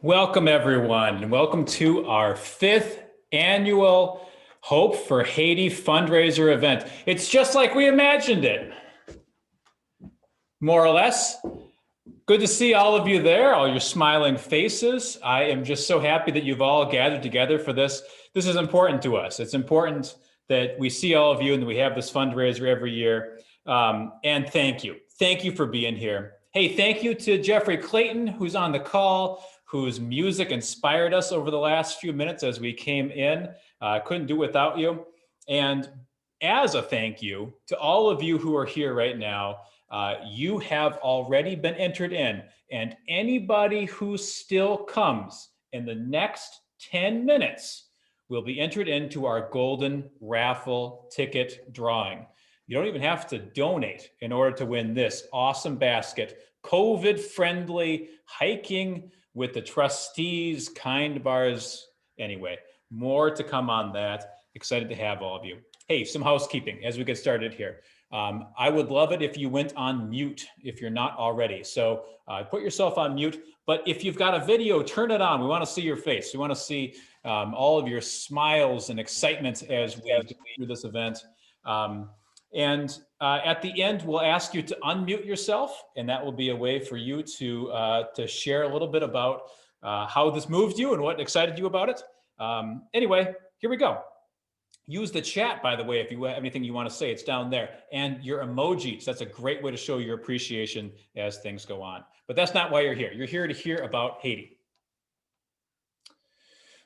Welcome, everyone, and welcome to our fifth annual Hope for Haiti fundraiser event. It's just like we imagined it, more or less. Good to see all of you there, all your smiling faces. I am just so happy that you've all gathered together for this. This is important to us. It's important that we see all of you and that we have this fundraiser every year. And thank you. Thank you for being here. Hey, thank you to Jeffrey Clayton, who's on the call, whose music inspired us over the last few minutes as we came in. Couldn't do without you. And as a thank you to all of you who are here right now, you have already been entered in, and anybody who still comes in the next 10 minutes will be entered into our golden raffle ticket drawing. You don't even have to donate in order to win this awesome basket, COVID-friendly hiking with the trustees, kind bars. Anyway, more to come on that. Excited to have all of you. Hey, some housekeeping as we get started here. I would love it if you went on mute if you're not already. So put yourself on mute. But if you've got a video, turn it on. We want to see your face. We want to see all of your smiles and excitement as we go through this event. At the end, we'll ask you to unmute yourself, and that will be a way for you to share a little bit about how this moved you and what excited you about it. Anyway, here we go. Use the chat, by the way, if you have anything you want to say, it's down there. And your emojis, that's a great way to show your appreciation as things go on. But that's not why you're here. You're here to hear about Haiti.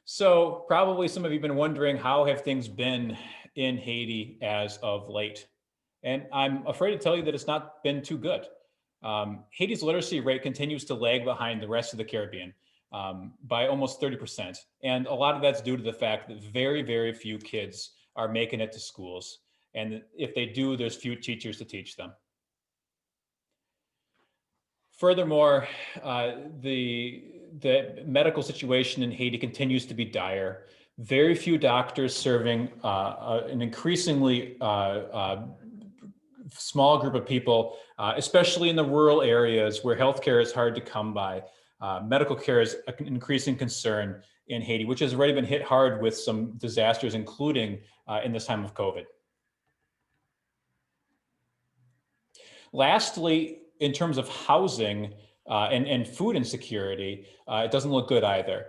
So probably some of you have been wondering, how have things been in Haiti as of late? And I'm afraid to tell you that it's not been too good. Haiti's literacy rate continues to lag behind the rest of the Caribbean by almost 30%. And a lot of that's due to the fact that very, very few kids are making it to schools. And if they do, there's few teachers to teach them. Furthermore, the medical situation in Haiti continues to be dire. Very few doctors serving an increasingly small group of people, especially in the rural areas where healthcare is hard to come by. Medical care is an increasing concern in Haiti, which has already been hit hard with some disasters, including in this time of COVID. Lastly, in terms of housing and food insecurity, it doesn't look good either.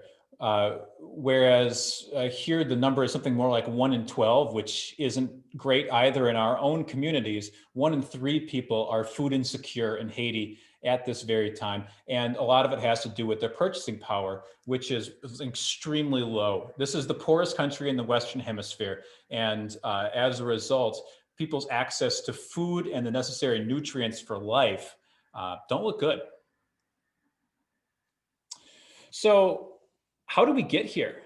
Whereas here the number is something more like 1 in 12, which isn't great either in our own communities. 1 in 3 people are food insecure in Haiti at this very time. And a lot of it has to do with their purchasing power, which is extremely low. This is the poorest country in the Western Hemisphere. And as a result, people's access to food and the necessary nutrients for life don't look good. So how do we get here?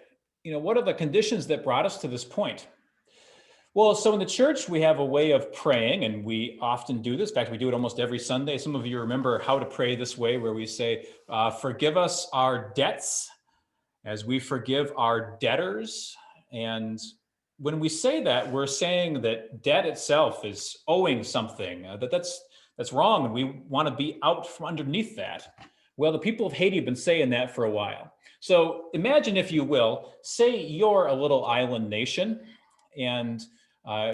You know, what are the conditions that brought us to this point? Well, so in the church, we have a way of praying, and we often do this. In fact, we do it almost every Sunday. Some of you remember how to pray this way, where we say, forgive us our debts as we forgive our debtors. And when we say that, we're saying that debt itself is owing something, that's wrong, and we want to be out from underneath that. Well, the people of Haiti have been saying that for a while. So imagine, if you will, say you're a little island nation, and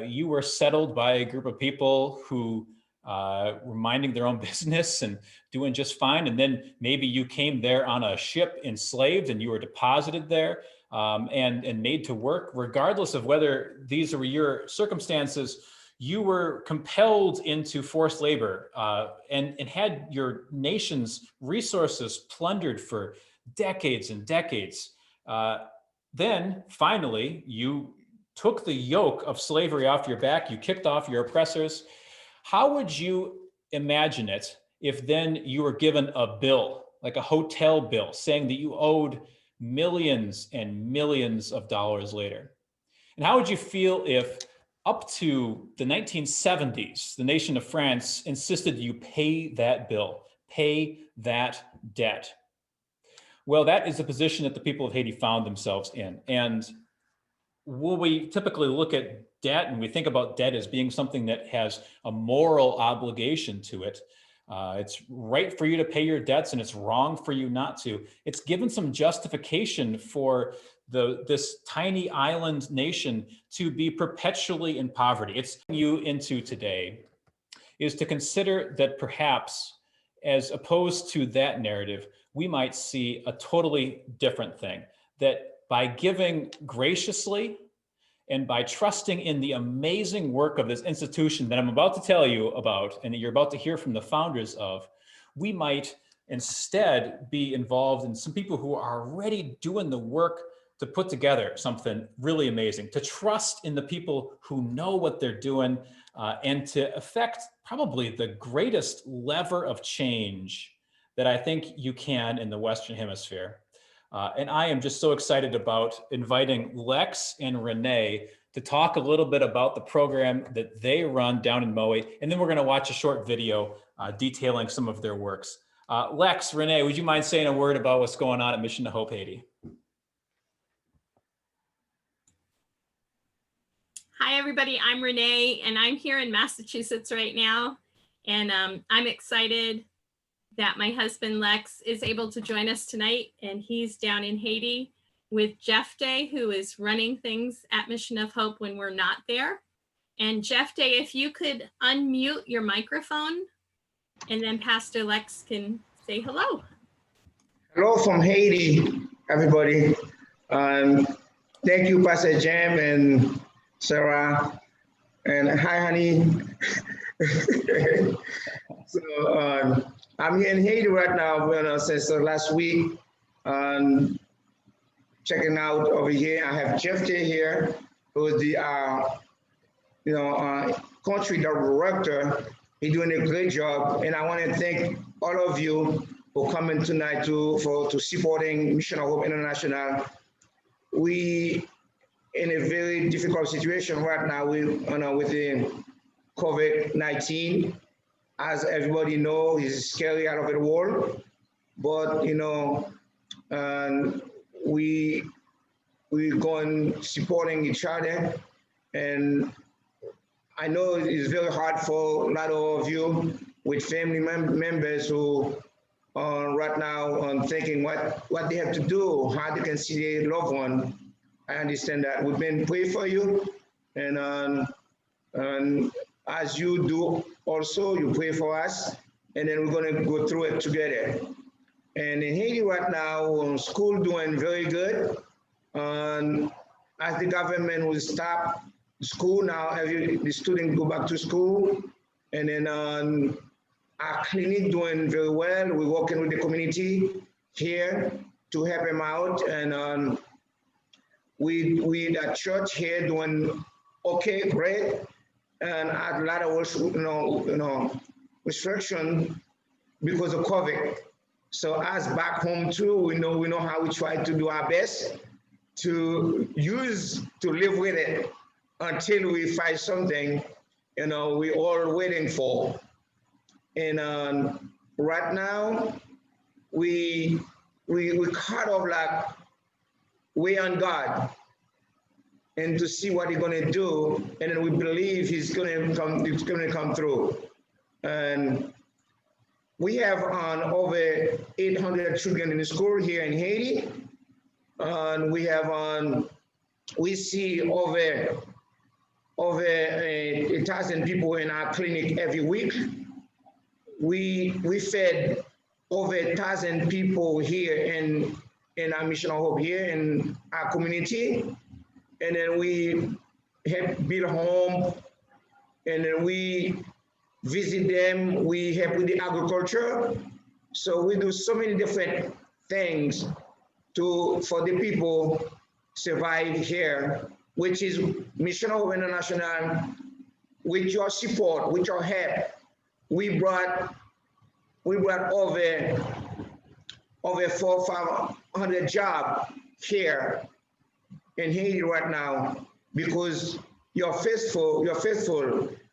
you were settled by a group of people who were minding their own business and doing just fine. And then maybe you came there on a ship enslaved, and you were deposited there and made to work. Regardless of whether these were your circumstances, you were compelled into forced labor and had your nation's resources plundered for decades and decades. Then finally, you took the yoke of slavery off your back, you kicked off your oppressors. How would you imagine it if then you were given a bill, like a hotel bill, saying that you owed millions and millions of dollars later? And how would you feel if up to the 1970s, the nation of France insisted you pay that bill, pay that debt? Well, that is the position that the people of Haiti found themselves in. And when we typically look at debt and we think about debt as being something that has a moral obligation to it, It's right for you to pay your debts and it's wrong for you not to. It's given some justification for this tiny island nation to be perpetually in poverty. It's you into today is to consider that perhaps, as opposed to that narrative, we might see a totally different thing. That by giving graciously and by trusting in the amazing work of this institution that I'm about to tell you about, and that you're about to hear from the founders of, we might instead be involved in some people who are already doing the work to put together something really amazing, to trust in the people who know what they're doing, and to affect probably the greatest lever of change that I think you can in the Western Hemisphere. And I am just so excited about inviting Lex and Renee to talk a little bit about the program that they run down in MOHI. And then we're going to watch a short video detailing some of their works. Lex, Renee, would you mind saying a word about what's going on at Mission to Hope Haiti? Hi, everybody. I'm Renee, and I'm here in Massachusetts right now. And I'm excited that my husband, Lex, is able to join us tonight. And he's down in Haiti with Jeff Day, who is running things at Mission of Hope when we're not there. And Jeff Day, if you could unmute your microphone, and then Pastor Lex can say hello. Hello from Haiti, everybody. Thank you, Pastor Jam and Sarah. And hi, honey. So I'm here in Haiti right now since last week. Checking out over here, I have Jeff J here, who is the country director. He's doing a great job, and I want to thank all of you for coming tonight to supporting Mission of Hope International. We in a very difficult situation right now with the COVID-19. As everybody knows, it's scary out of the world, but we're going supporting each other, and I know it's very hard for a lot of you with family members who are right now thinking what they have to do, how they can see their loved one. I understand that. We've been praying for you, and as you do also, you pray for us, and then we're going to go through it together. And in Haiti right now, school doing very good. As the government will stop school now, the students go back to school, and then our clinic doing very well. We're working with the community here to help them out, and we at church here doing okay, great, and a lot of restriction because of COVID. So us back home too, we know how we try to do our best to live with it until we find something, we all waiting for. And right now, we kind of like wait on God and to see what He's gonna do, and then we believe He's gonna come through. And we have over 800 children in the school here in Haiti, and we have we see over 1,000 people in our clinic every week. We fed over 1,000 people here in our Mission of Hope here in our community, and then we help build home, and then we visit them. We help with the agriculture. So we do so many different things for the people survive here, which is Mission of Hope International. With your support, with your help, we brought over 400-500 jobs here in Haiti right now, because you're faithful,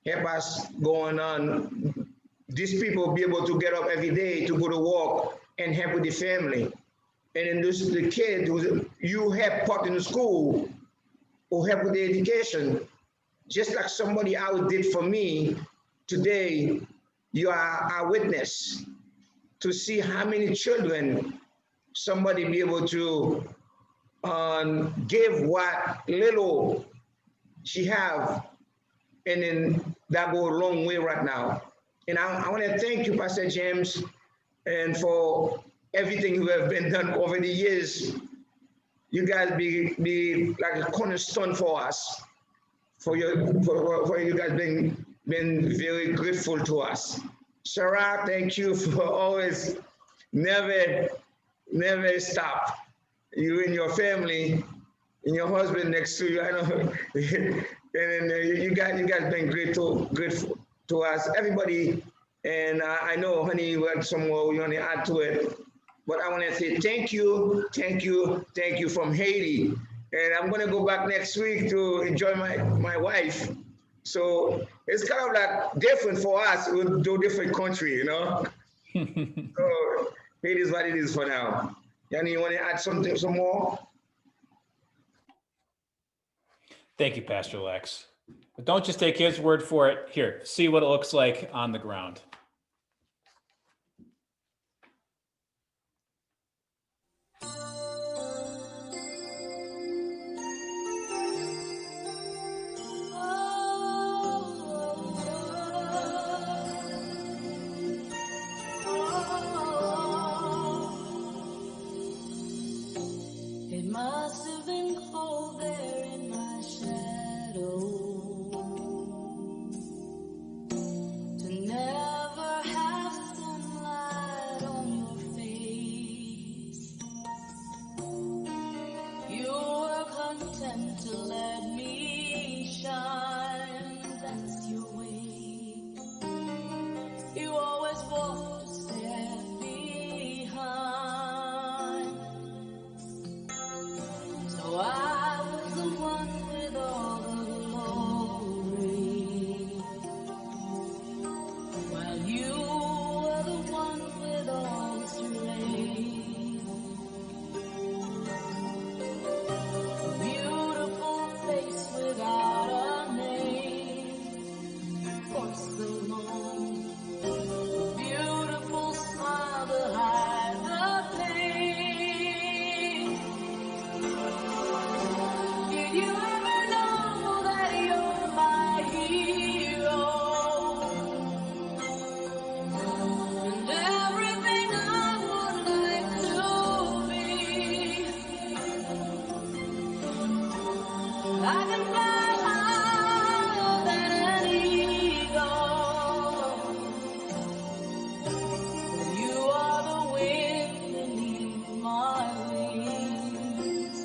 help us going on. These people be able to get up every day to go to work and help with the family. And then the kids who you help put in the school or help with the education, just like somebody else did for me today. you are a witness to see how many children somebody be able to give what little she have, and then that go a long way right now. And I want to thank you, Pastor James, and for everything you have been done over the years. You guys be like a cornerstone for us, for you guys been very grateful to us. Sarah, thank you for always never stop. You and your family and your husband next to you. I know, and you guys been grateful to us, everybody. And I know, honey, you had some more you want to add to it. But I want to say thank you from Haiti. And I'm going to go back next week to enjoy my wife. So it's kind of like different for us. We'll do different country, you know? So it is what it is for now. Yanni, you want to add some more? Thank you, Pastor Lex. But don't just take his word for it. Here, see what it looks like on the ground. It must have been cold there in my shadow to never have sunlight on your face. You were content to let me shine, that's your way. You always walked a step behind. So I was the one with all the glory, while you were the one with all the strength. A beautiful face without a name for so long. A beautiful smile to hide the pain. Did you ever know that you're my hero? And everything I would like to be. I can fly higher than an eagle. You are the wind beneath my wings.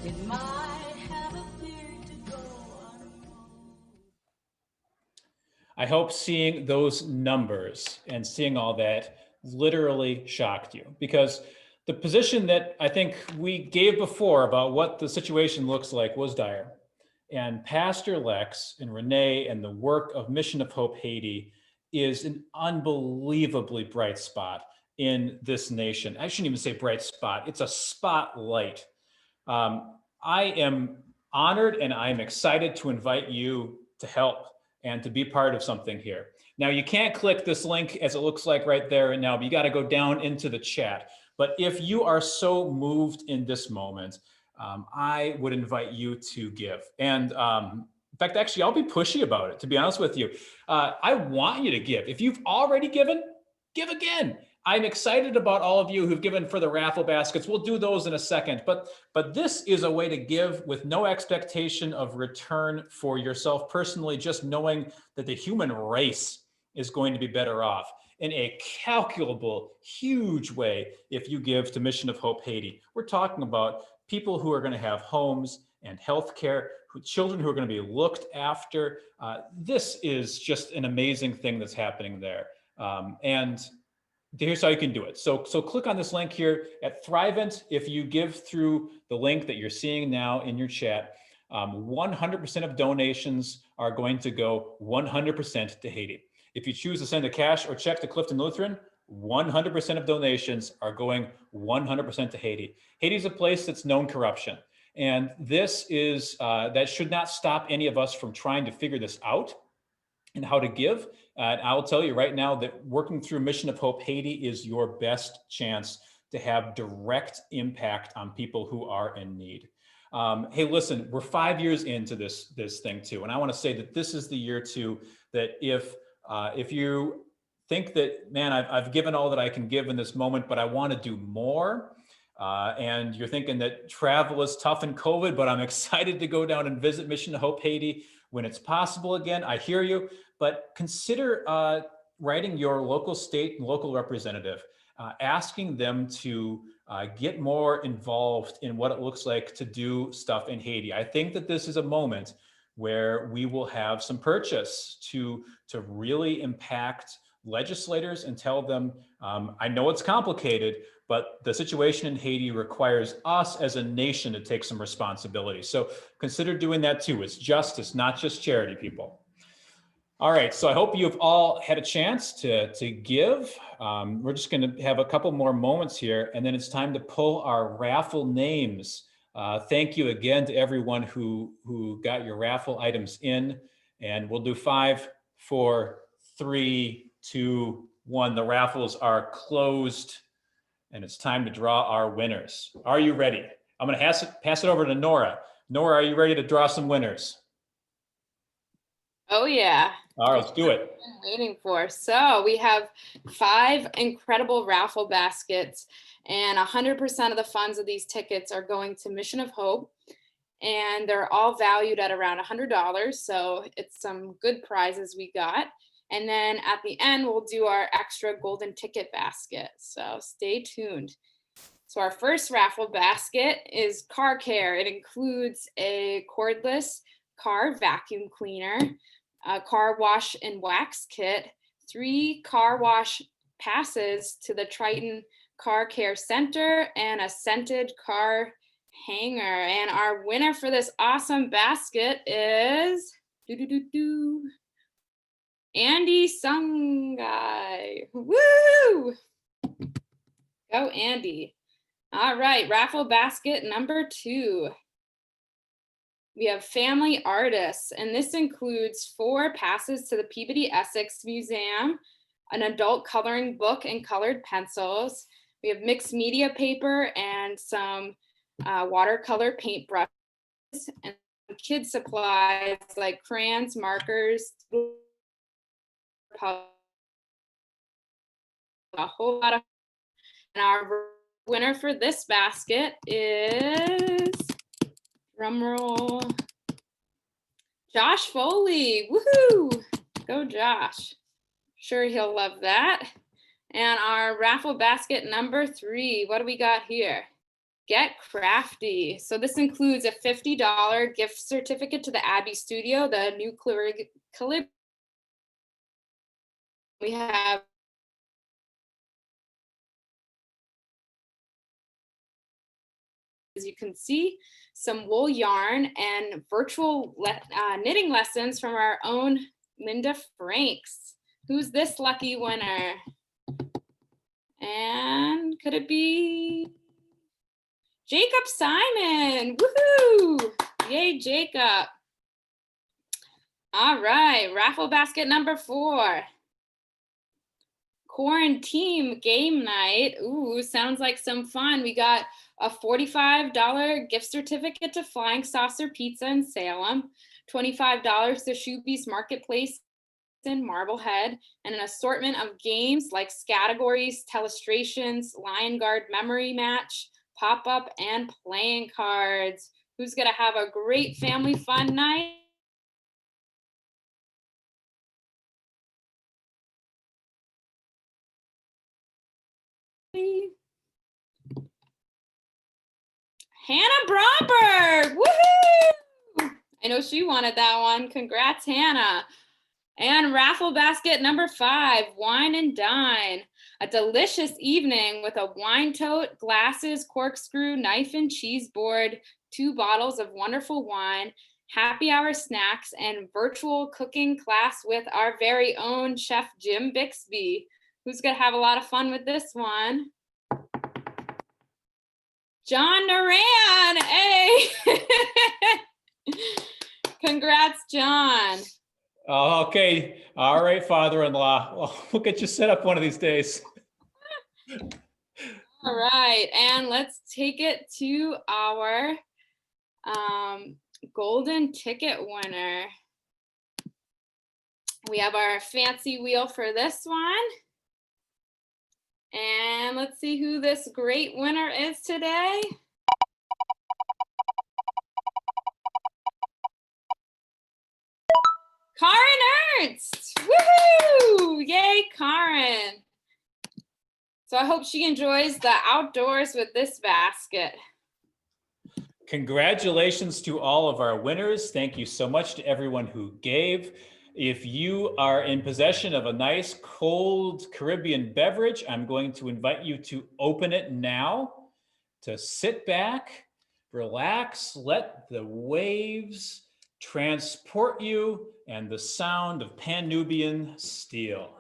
It might have appeared to go unnoticed. I hope seeing those numbers and seeing all that literally shocked you, because the position that I think we gave before about what the situation looks like was dire. And Pastor Lex and Renee and the work of Mission of Hope Haiti is an unbelievably bright spot in this nation. I shouldn't even say bright spot, it's a spotlight. I am honored and I'm excited to invite you to help and to be part of something here. Now, you can't click this link as it looks like right there and now, but you got to go down into the chat. But if you are so moved in this moment, I would invite you to give. And in fact, actually, I'll be pushy about it, to be honest with you. I want you to give. If you've already given, give again. I'm excited about all of you who've given for the raffle baskets. We'll do those in a second, but this is a way to give with no expectation of return for yourself personally, just knowing that the human race is going to be better off in a calculable, huge way if you give to Mission of Hope Haiti. We're talking about people who are going to have homes and healthcare, children who are going to be looked after. This is just an amazing thing that's happening there. And here's how you can do it. So click on this link here at Thrivent. If you give through the link that you're seeing now in your chat, 100% of donations are going to go 100% to Haiti. If you choose to send a cash or check to Clifton Lutheran, 100% of donations are going 100% to Haiti. Haiti is a place that's known corruption. And this is, that should not stop any of us from trying to figure this out and how to give. And I'll tell you right now that working through Mission of Hope Haiti is your best chance to have direct impact on people who are in need. Hey, listen, we're 5 years into this thing too, and I want to say that this is the year too that if you think that, man, I've given all that I can give in this moment, but I want to do more, and you're thinking that travel is tough in COVID, but I'm excited to go down and visit Mission to Hope Haiti when it's possible again. I hear you, but consider writing your local, state, and local representative, asking them to get more involved in what it looks like to do stuff in Haiti. I think that this is a moment where we will have some purchase to really impact legislators and tell them, I know it's complicated, but the situation in Haiti requires us as a nation to take some responsibility. So consider doing that too. It's justice, not just charity, people. All right, so I hope you've all had a chance to give. We're just going to have a couple more moments here, and then it's time to pull our raffle names. Thank you again to everyone who got your raffle items in, and we'll do 5, 4, 3, 2, 1. The raffles are closed, and it's time to draw our winners. Are you ready? I'm going to pass it over to Nora. Nora, are you ready to draw some winners? Oh yeah. All right, let's do it. Waiting for. So we have 5 incredible raffle baskets, and 100% of the funds of these tickets are going to Mission of Hope, and they're all valued at around $100. So it's some good prizes we got. And then at the end, we'll do our extra golden ticket basket. So stay tuned. So our first raffle basket is car care. It includes a cordless car vacuum cleaner, a car wash and wax kit, 3 car wash passes to the Triton Car Care Center, and a scented car hanger. And our winner for this awesome basket is Andy Sungai. Woo! Go Andy. All right, raffle basket number 2. We have family artists, and this includes 4 passes to the Peabody Essex Museum, an adult coloring book and colored pencils. We have mixed media paper and some watercolor paintbrushes, and kid supplies like crayons, markers, a whole lot of. And our winner for this basket is, drumroll, Josh Foley. Woohoo! Go Josh. Sure he'll love that. And our raffle basket number 3, what do we got here? Get Crafty. So this includes a $50 gift certificate to the Abbey Studio, the new calligraphy. We have as you can see, some wool yarn and virtual knitting lessons from our own Linda Franks. Who's this lucky winner? And could it be Jacob Simon? Woohoo! Yay, Jacob. All right, raffle basket number 4. Quarantine game night. Ooh, sounds like some fun. We got a $45 gift certificate to Flying Saucer Pizza in Salem, $25 to Shoeby's Marketplace in Marblehead, and an assortment of games like Scattergories, Telestrations, Lion Guard Memory Match, Pop-Up, and playing cards. Who's gonna have a great family fun night? Hannah Bromberg, woohoo! I know she wanted that one. Congrats, Hannah. And raffle basket number 5, Wine and Dine. A delicious evening with a wine tote, glasses, corkscrew, knife and cheese board, 2 bottles of wonderful wine, happy hour snacks, and virtual cooking class with our very own Chef Jim Bixby. Who's gonna have a lot of fun with this one? John Naran, hey. Congrats, John. Okay. All right, father-in-law. Well, we'll get you set up one of these days. All right, and let's take it to our golden ticket winner. We have our fancy wheel for this one. And let's see who this great winner is today. Karen Ernst, woohoo! Yay, Karen. So I hope she enjoys the outdoors with this basket. Congratulations to all of our winners. Thank you so much to everyone who gave. If you are in possession of a nice cold Caribbean beverage, I'm going to invite you to open it now, to sit back, relax, let the waves transport you and the sound of Pan-Nubian steel.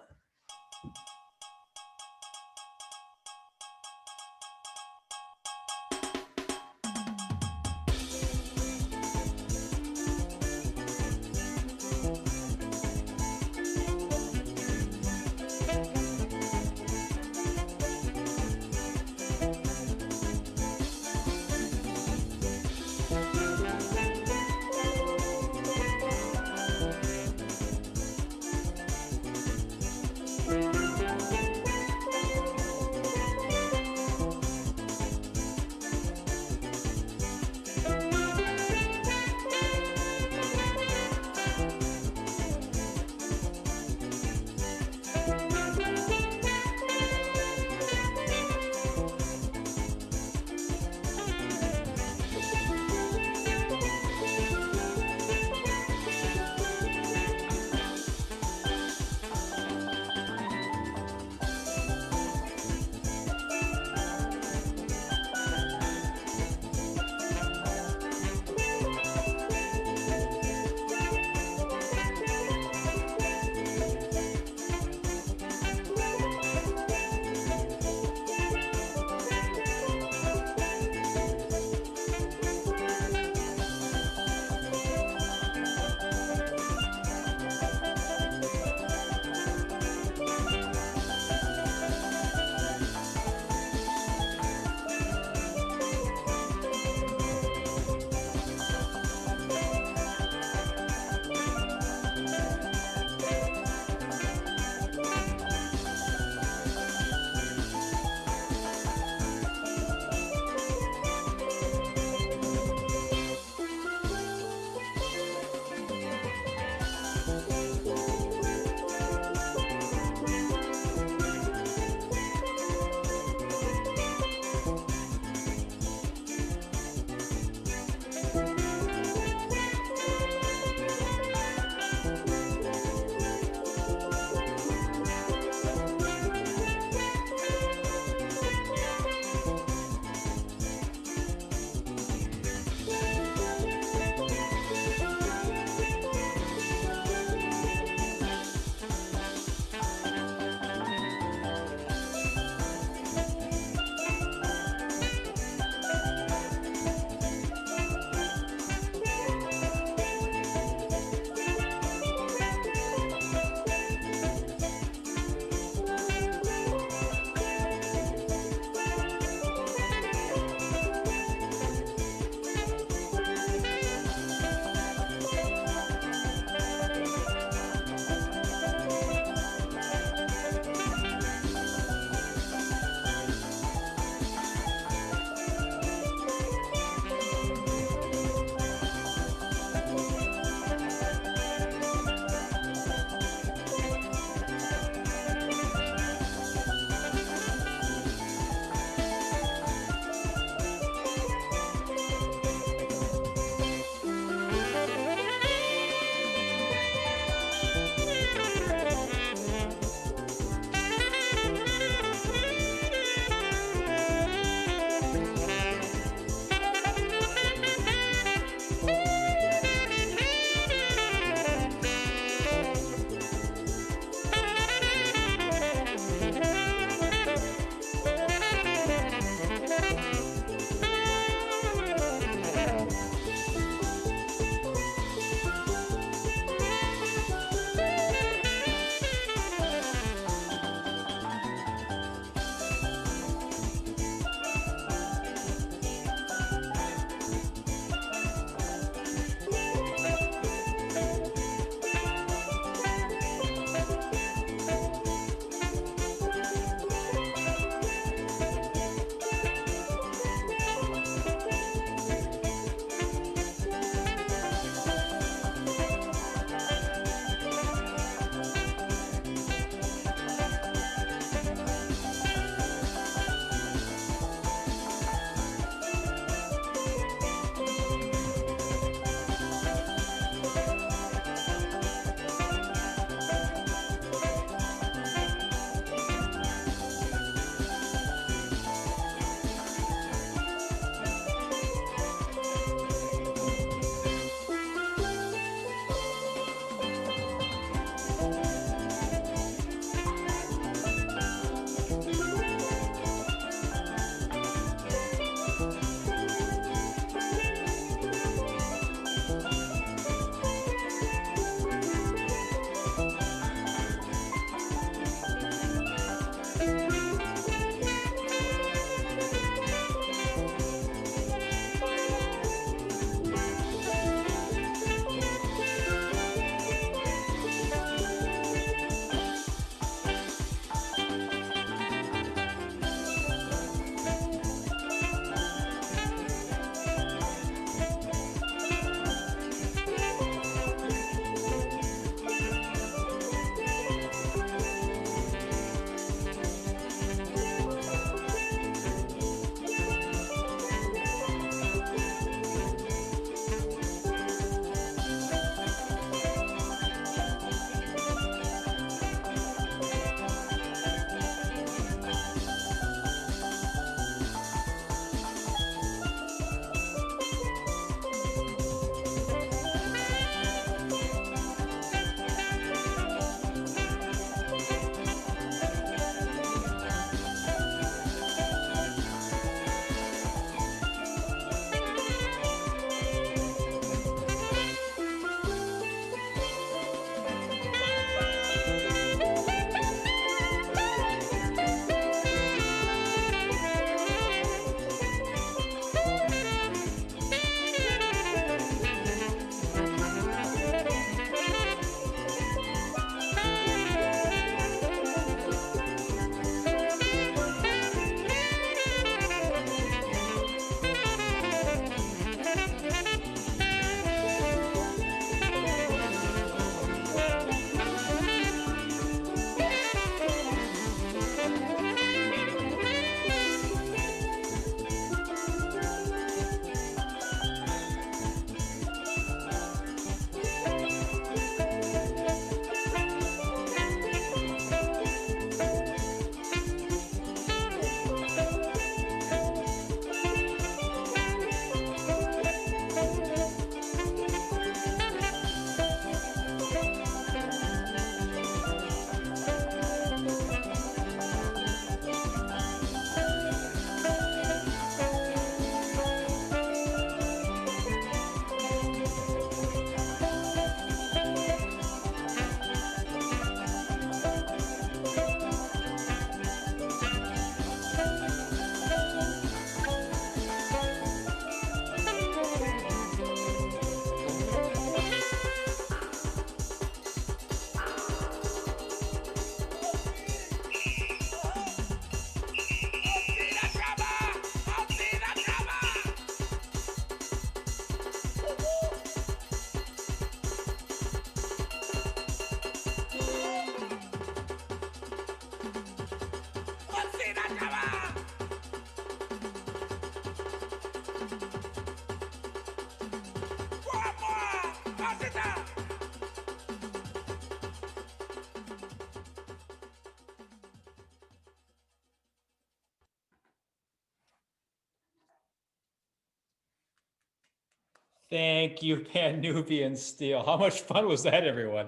Thank you, Panubian Steel. How much fun was that, everyone?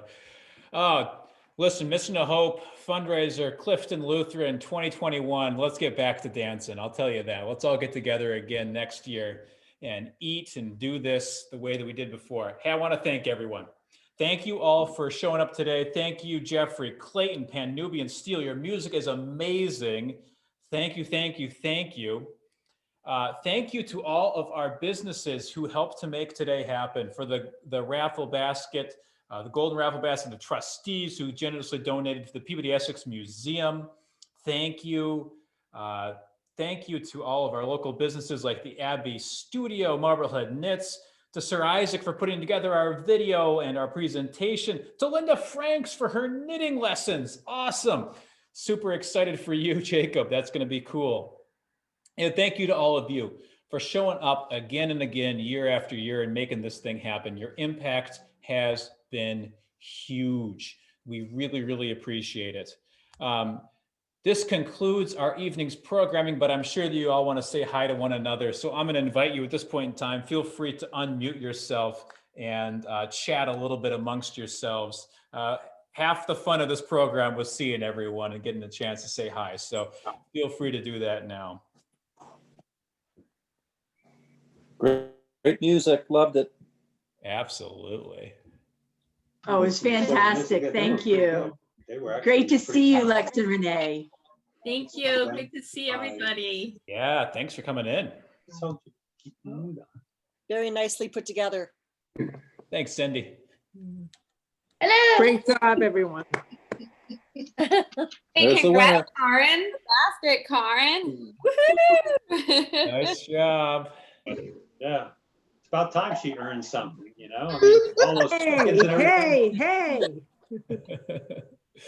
Oh, listen, Mission of Hope fundraiser, Clifton Lutheran 2021. Let's get back to dancing. I'll tell you that. Let's all get together again next year and eat and do this the way that we did before. Hey, I want to thank everyone. Thank you all for showing up today. Thank you, Jeffrey, Clayton, Panubian Steel. Your music is amazing. Thank you, thank you, thank you. Thank you to all of our businesses who helped to make today happen. For the raffle basket, the golden raffle basket, the trustees who generously donated to the Peabody Essex Museum. Thank you. Thank you to all of our local businesses like the Abbey Studio, Marblehead Knits, to Sir Isaac for putting together our video and our presentation, to Linda Franks for her knitting lessons. Awesome. Super excited for you, Jacob. That's going to be cool. And thank you to all of you for showing up again and again, year after year, and making this thing happen. Your impact has been huge. We really, really appreciate it. This concludes our evening's programming, but I'm sure that you all want to say hi to one another. So I'm going to invite you at this point in time, feel free to unmute yourself and chat a little bit amongst yourselves. Half the fun of this program was seeing everyone and getting a chance to say hi. So feel free to do that now. Great music, loved it. Absolutely. Oh, it was fantastic. Thank you. Great to see you, Lex and Renee. Thank you. Good to see everybody. Yeah, thanks for coming in. Very nicely put together. Thanks, Cindy. Hello. Great job, everyone. Hey, There's the winner. congrats, Karen. Basket, Karen. Woohoo! Nice job. Yeah, it's about time she earned something, you know? I mean, all those tickets and everything. Hey.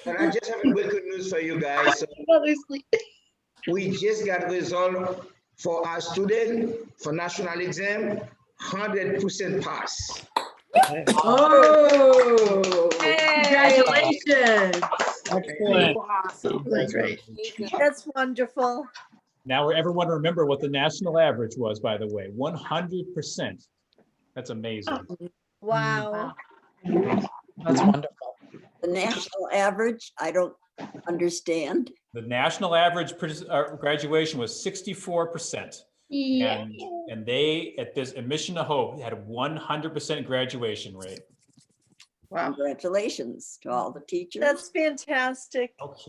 And I just have a good news for you guys. So we just got result for our student for national exam, 100% pass. Oh, Hey. congratulations. Excellent. Awesome. That's right. That's wonderful. Now everyone remember what the national average was, by the way, 100%. That's amazing. Wow. That's wonderful. The national average, I don't understand. The national average graduation was 64%. Yeah. And they, at this Mission of Hope, had a 100% graduation rate. Congratulations to all the teachers. That's fantastic. Okay.